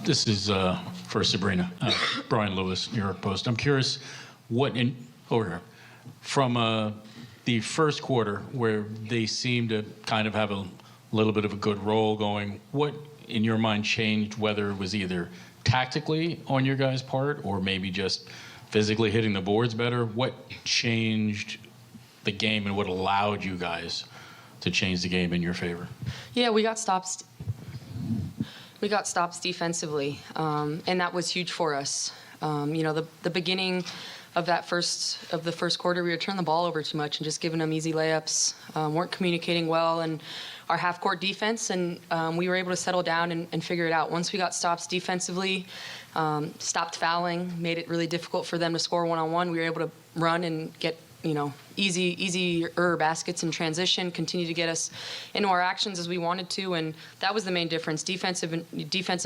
This is for Sabrina. Brian Lewis, New York Post. I'm curious, over here, from the first quarter where they seemed to kind of have a little bit of a good roll going, what in your mind changed, whether it was either tactically on your guys' part or maybe just physically hitting the boards better? What changed the game and what allowed you guys to change the game in your favor? Yeah, we got stops. We got stops defensively, and that was huge for us. The beginning of the first quarter, we were turning the ball over too much and just giving them easy layups. Weren't communicating well in our half-court defense, and we were able to settle down and figure it out. Once we got stops defensively, stopped fouling, made it really difficult for them to score one-on-one. We were able to run and get easier baskets in transition, continue to get us into our actions as we wanted to, and that was the main difference. Defensive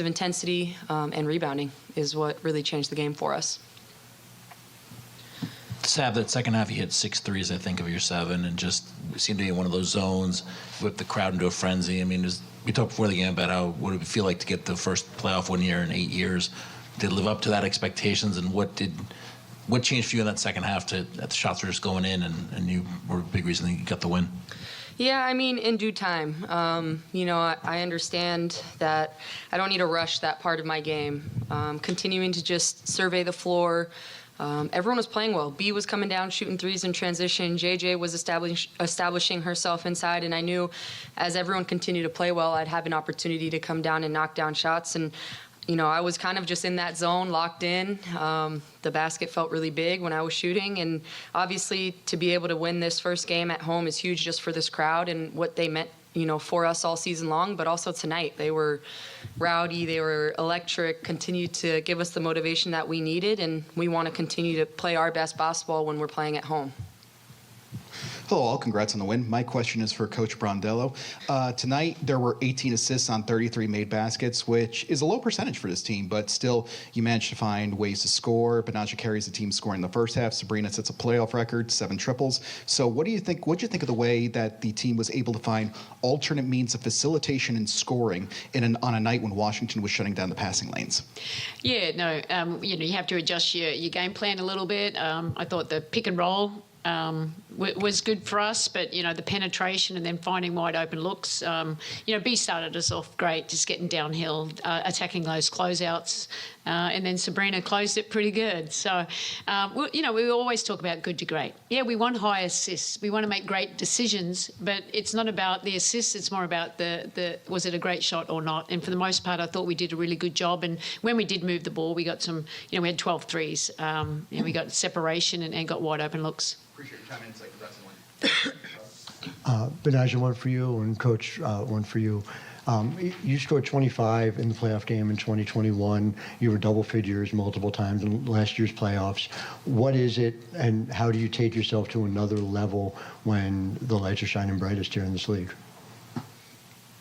intensity and rebounding is what really changed the game for us. Sab, that second half, you hit 6 threes, I think, of your 7, and just seemed to be in one of those zones, whipped the crowd into a frenzy. I mean, we talked before the game about how what it would feel like to get the first playoff win here in 8 years. Did it live up to that expectations, and what changed for you in that second half that the shots were just going in, and you were a big reason that you got the win? Yeah, I mean, in due time. I understand that I don't need to rush that part of my game. Continuing to just survey the floor. Everyone was playing well. B was coming down, shooting threes in transition. JJ was establishing herself inside, and I knew as everyone continued to play well, I'd have an opportunity to come down and knock down shots. And I was kind of just in that zone, locked in. The basket felt really big when I was shooting, and obviously to be able to win this first game at home is huge just for this crowd and what they meant, for us all season long, but also tonight. They were rowdy, they were electric, continued to give us the motivation that we needed, and we want to continue to play our best basketball when we're playing at home. Hello all, congrats on the win. My question is for Coach Brondello. Tonight there were 18 assists on 33 made baskets, which is a low percentage for this team, but still you managed to find ways to score. Benajah carries the team scoring in the first half. Sabrina sets a playoff record, 7 triples. So what'd you think of the way that the team was able to find alternate means of facilitation and scoring on a night when Washington was shutting down the passing lanes? Yeah, no, you have to adjust your game plan a little bit. I thought the pick and roll was good for us, but the penetration and then finding wide open looks. B started us off great, just getting downhill, attacking those closeouts, and then Sabrina closed it pretty good. So, we always talk about good to great. Yeah, we want high assists. We want to make great decisions, but it's not about the assists. It's more about the was it a great shot or not. And for the most part, I thought we did a really good job. And when we did move the ball, we got some. We had 12 threes. We got separation and got wide open looks. Appreciate your time and insight. Congrats on the win. Benajah, one for you, and Coach, one for you. You scored 25 in the playoff game in 2021. You were double figures multiple times in last year's playoffs. What is it, and how do you take yourself to another level when the lights are shining brightest here in this league?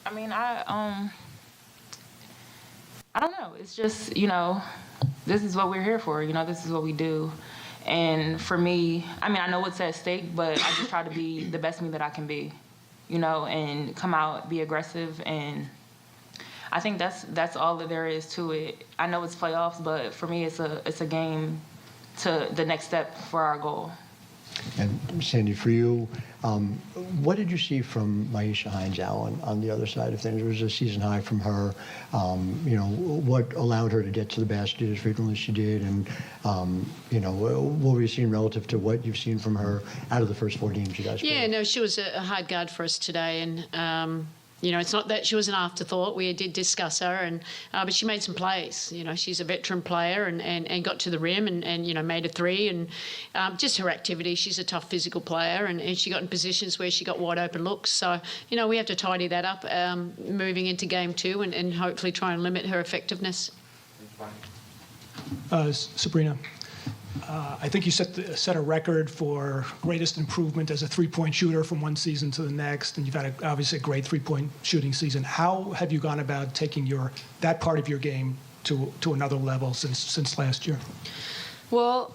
I mean, I don't know. It's just, this is what we're here for. This is what we do. And for me, I mean, I know what's at stake, but I just try to be the best me that I can be, and come out, be aggressive. And I think that's all that there is to it. I know it's playoffs, but for me, it's a game to the next step for our goal. And Sandy, for you, what did you see from Myisha Hines-Allen on the other side of things? It was a season high from her. What allowed her to get to the basket as frequently as she did, and what were you seeing relative to what you've seen from her out of the first 4 games you guys played? Yeah, no, she was a hard guard for us today, and it's not that she was an afterthought. We did discuss her, and but she made some plays. She's a veteran player and got to the rim and made a 3. And just her activity, she's a tough physical player, and she got in positions where she got wide open looks. So, we have to tidy that up moving into game 2 and hopefully try and limit her effectiveness. Sabrina, I think you set a record for greatest improvement as a three-point shooter from one season to the next, and you've had obviously a great three-point shooting season. How have you gone about taking that part of your game to another level since last year? Well,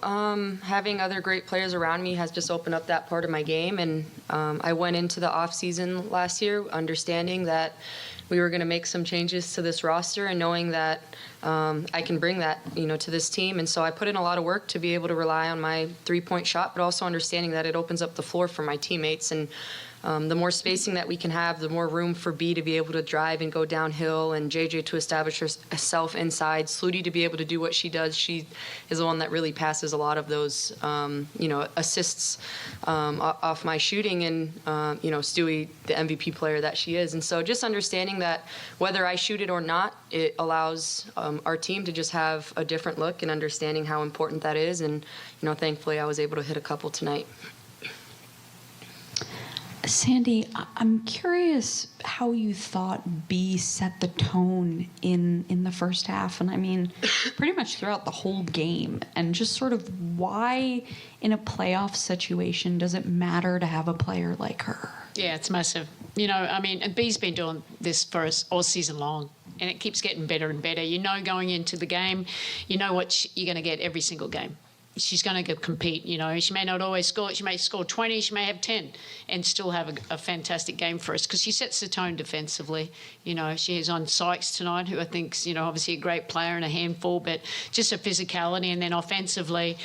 having other great players around me has just opened up that part of my game, and I went into the off season last year understanding that we were going to make some changes to this roster, and knowing that I can bring that, to this team. And so I put in a lot of work to be able to rely on my three-point shot, but also understanding that it opens up the floor for my teammates. And the more spacing that we can have, the more room for B to be able to drive and go downhill, and JJ to establish herself inside, Sluti to be able to do what she does. She is the one that really passes a lot of those, assists off my shooting, and, Stewie, the MVP player that she is. And so just understanding that whether I shoot it or not, it allows our team to just have a different look, and understanding how important that is. And, thankfully I was able to hit a couple tonight. Sandy, I'm curious how you thought B set the tone in the first half, and I mean, pretty much throughout the whole game, and just sort of why in a playoff situation does it matter to have a player like her? Yeah, it's massive. And B's been doing this for us all season long, and it keeps getting better and better. Going into the game, what you're going to get every single game. She's going to compete, She may not always score. She may score 20, she may have 10 and still have a fantastic game for us, because she sets the tone defensively. She is on Sykes tonight, who I think's, obviously a great player and a handful, but just her physicality. And then offensively,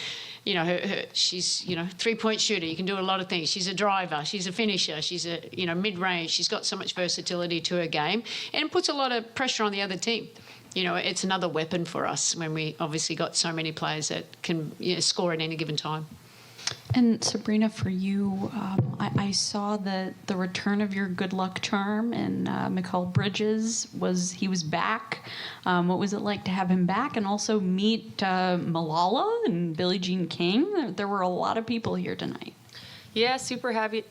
she's, three-point shooter. You can do a lot of things. She's a driver. She's a finisher. She's a, mid-range. She's got so much versatility to her game, and it puts a lot of pressure on the other team. It's another weapon for us when we obviously got so many players that can score at any given time. And Sabrina, for you, I saw the return of your good luck charm, and Mikal Bridges was back. What was it like to have him back, and also meet Malala and Billie Jean King? There were a lot of people here tonight. Yeah, super happy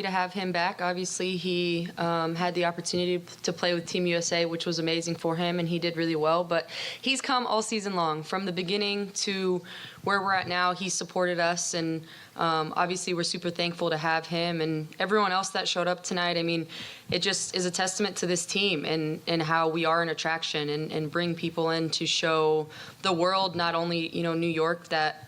to have him back. Obviously, he had the opportunity to play with Team USA, which was amazing for him, and he did really well. But he's come all season long, from the beginning to where we're at now. He supported us, and obviously we're super thankful to have him and everyone else that showed up tonight. I mean, it just is a testament to this team and how we are an attraction, and bring people in to show the world, not only New York, that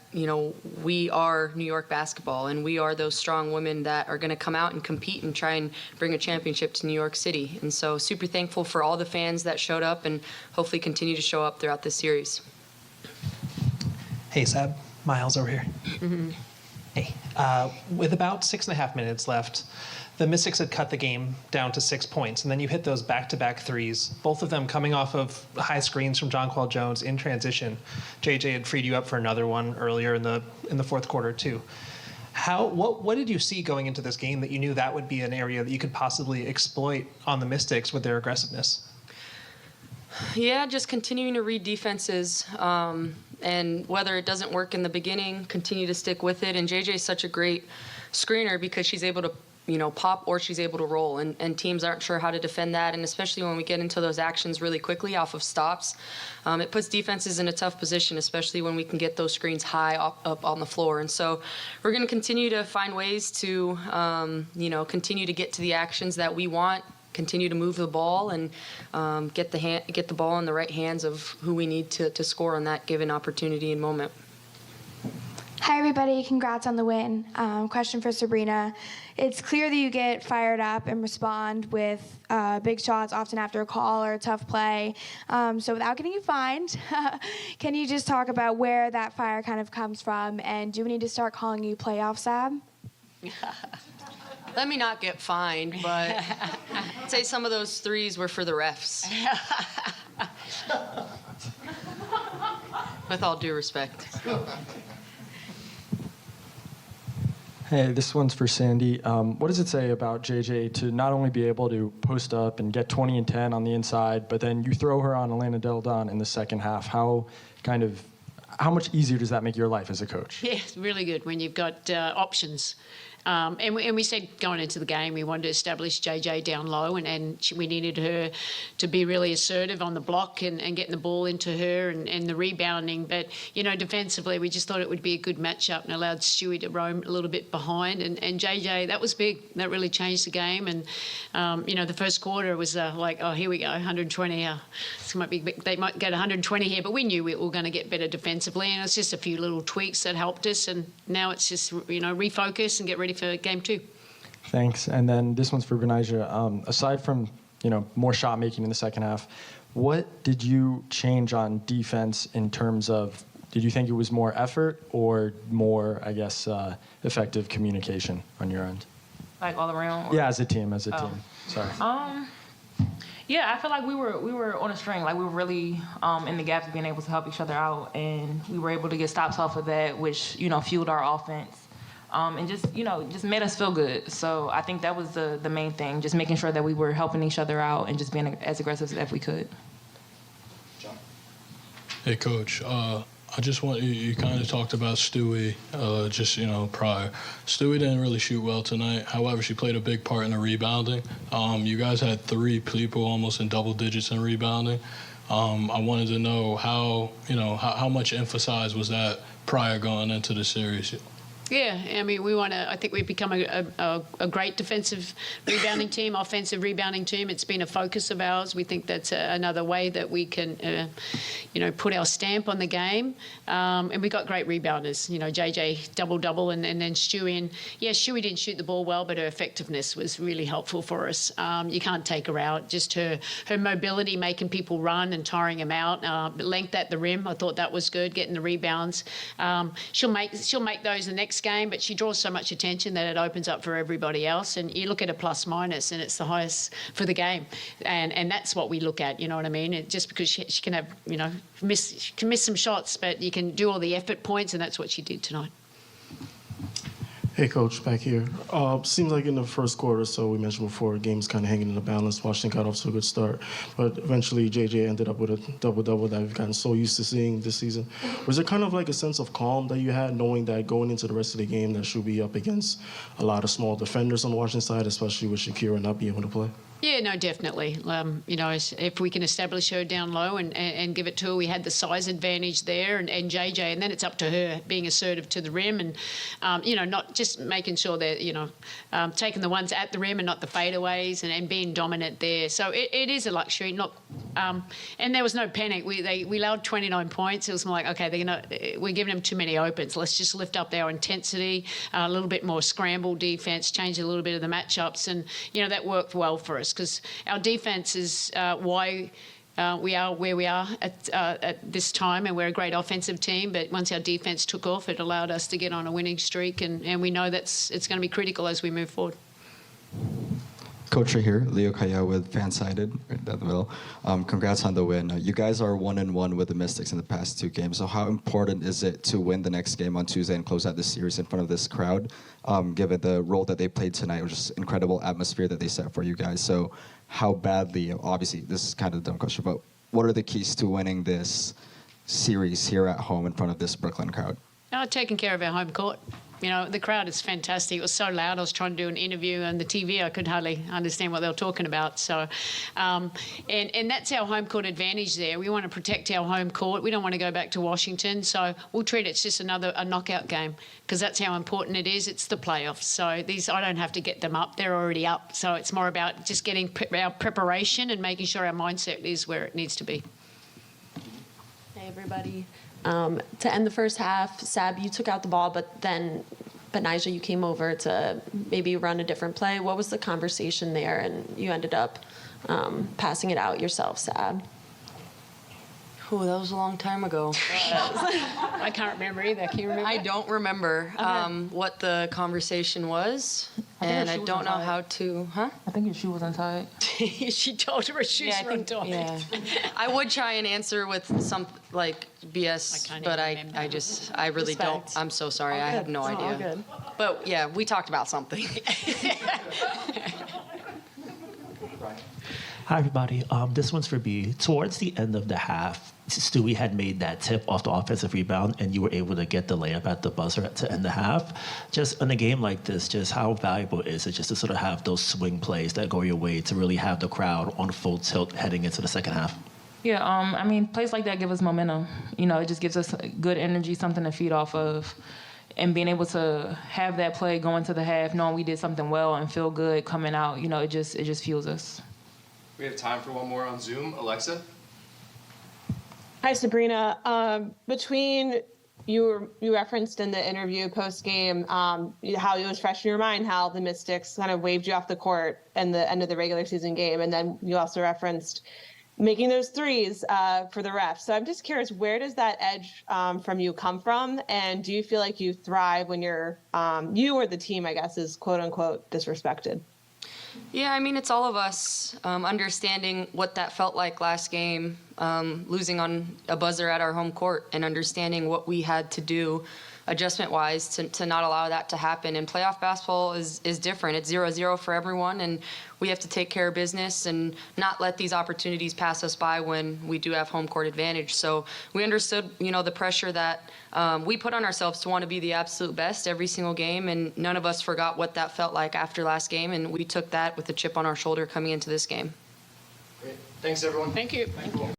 we are New York basketball, and we are those strong women that are going to come out and compete and try and bring a championship to New York City. And so super thankful for all the fans that showed up, and hopefully continue to show up throughout this series. Hey, Sab. Miles over here. Mm-hmm. Hey. With about 6.5 minutes left, the Mystics had cut the game down to 6 points, and then you hit those back-to-back threes, both of them coming off of high screens from Jonquel Jones in transition. JJ had freed you up for another one earlier in the fourth quarter too. What did you see going into this game that you knew that would be an area that you could possibly exploit on the Mystics with their aggressiveness? Yeah, just continuing to read defenses, and whether it doesn't work in the beginning, continue to stick with it. And JJ is such a great screener, because she's able to pop, or she's able to roll, and teams aren't sure how to defend that. And especially when we get into those actions really quickly off of stops, it puts defenses in a tough position, especially when we can get those screens high up on the floor. And so we're going to continue to find ways to, continue to get to the actions that we want, continue to move the ball, and get the ball in the right hands of who we need to score on that given opportunity and moment. Hi, everybody. Congrats on the win. Question for Sabrina. It's clear that you get fired up and respond with big shots often after a call or a tough play. So without getting you fined, can you just talk about where that fire kind of comes from? And do we need to start calling you Playoff Sab? Let me not get fined, but I'd say some of those threes were for the refs. With all due respect. Hey, this one's for Sandy. What does it say about JJ to not only be able to post up and get 20 and 10 on the inside, but then you throw her on Elena Del Don in the second half? How much easier does that make your life as a coach? Yeah, it's really good when you've got options. And we said going into the game, we wanted to establish JJ down low, and we needed her to be really assertive on the block and getting the ball into her and the rebounding. But, defensively, we just thought it would be a good matchup and allowed Stewie to roam a little bit behind. And JJ, that was big. That really changed the game. And, the first quarter was like, oh, here we go, 120. They might get 120 here, but we knew we were going to get better defensively. And it's just a few little tweaks that helped us. And now it's just, refocus and get ready for game 2. Thanks. And then this one's for Benijah. Aside from more shot making in the second half. What did you change on defense in terms of, did you think it was more effort or more, I guess, effective communication on your end? Like all around? Yeah, as a team. Sorry. Yeah, I feel like we were on a string. Like we were really in the gaps, being able to help each other out, and we were able to get stops off of that, which fueled our offense, and just made us feel good. So I think that was the main thing, just making sure that we were helping each other out and just being as aggressive as we could. Hey, Coach. I just want you kind of talked about Stewie prior. Stewie didn't really shoot well tonight. However, she played a big part in the rebounding. You guys had 3 people almost in double digits in rebounding. I wanted to know how much emphasized was that prior going into the series? Yeah, I mean, I think we've become a great defensive rebounding team, offensive rebounding team. It's been a focus of ours. We think that's another way that we can, put our stamp on the game. And we got great rebounders. JJ double, and then Stewie. And yeah, Stewie didn't shoot the ball well, but her effectiveness was really helpful for us. You can't take her out. Just her mobility, making people run and tiring them out. Length at the rim, I thought that was good, getting the rebounds. She'll make those the next game, but she draws so much attention that it opens up for everybody else. And you look at a plus minus, and it's the highest for the game, and that's what we look at. You know what I mean? Just because she can have miss some shots, but you can do all the effort points, and that's what she did tonight. Hey, Coach, back here. Seems like in the first quarter, so we mentioned before, game's kind of hanging in the balance. Washington got off to a good start, but eventually JJ ended up with a double-double that we've gotten so used to seeing this season. Was there kind of like a sense of calm that you had, knowing that going into the rest of the game that she'll be up against a lot of small defenders on the Washington side, especially with Shakira not being able to play? Yeah, no, definitely. If we can establish her down low and give it to her, we had the size advantage there, and JJ, and then it's up to her being assertive to the rim, and not just making sure that taking the ones at the rim and not the fadeaways, and being dominant there. So it is a luxury, and there was no panic. We allowed 29 points. It was more like, okay, we're giving them too many opens. Let's just lift up our intensity, a little bit more scramble defense, change a little bit of the matchups, and that worked well for us, because our defense is why we are where we are at this time, and we're a great offensive team. But once our defense took off, it allowed us to get on a winning streak, and we know it's going to be critical as we move forward. Coach right here, Leo Kaya with Fansided, right down the middle. Congrats on the win. You guys are 1-1 with the Mystics in the past 2 games. So how important is it to win the next game on Tuesday and close out this series in front of this crowd, given the role that they played tonight? It was just incredible atmosphere that they set for you guys. So how badly, obviously this is kind of a dumb question, but what are the keys to winning this series here at home in front of this Brooklyn crowd? Taking care of our home court. The crowd is fantastic. It was so loud. I was trying to do an interview on the TV. I could hardly understand what they were talking about. So, and that's our home court advantage there. We want to protect our home court. We don't want to go back to Washington. So we'll treat it as just a knockout game, because that's how important it is. It's the playoffs. So I don't have to get them up. They're already up. So it's more about just getting our preparation and making sure our mindset is where it needs to be. Hey, everybody. To end the first half, Sab, you took out the ball, but Nigel, you came over to maybe run a different play. What was the conversation there? And you ended up passing it out yourself, Sab. Oh, that was a long time ago. I can't remember either. Can you remember? I don't remember what the conversation was, and I don't know how to. Huh? I think your shoe was untied. She told her shoes were untied. Yeah. I would try and answer with some like BS, but I really don't. I'm so sorry. I have no idea. All good. But yeah, we talked about something. Hi, everybody. This one's for B. Towards the end of the half, Stewie had made that tip off the offensive rebound, and you were able to get the layup at the buzzer to end the half. Just in a game like this, just how valuable is it just to sort of have those swing plays that go your way to really have the crowd on full tilt heading into the second half? Yeah, plays like that give us momentum. It just gives us good energy, something to feed off of. And being able to have that play go into the half, knowing we did something well and feel good coming out, it just fuels us. We have time for one more on Zoom. Alexa? Hi, Sabrina. Between you referenced in the interview post game how it was fresh in your mind how the Mystics kind of waved you off the court in the end of the regular season game, and then you also referenced making those threes for the refs. So I'm just curious, where does that edge from you come from, and do you feel like you thrive when you're you or the team, I guess, is quote unquote disrespected? Yeah, I mean, it's all of us understanding what that felt like last game, losing on a buzzer at our home court, and understanding what we had to do adjustment-wise to not allow that to happen. And playoff basketball is different. It's 0-0 for everyone, and we have to take care of business and not let these opportunities pass us by when we do have home court advantage. So we understood, the pressure that we put on ourselves to want to be the absolute best every single game, and none of us forgot what that felt like after last game, and we took that with a chip on our shoulder coming into this game. Great. Thanks, everyone. Thank you.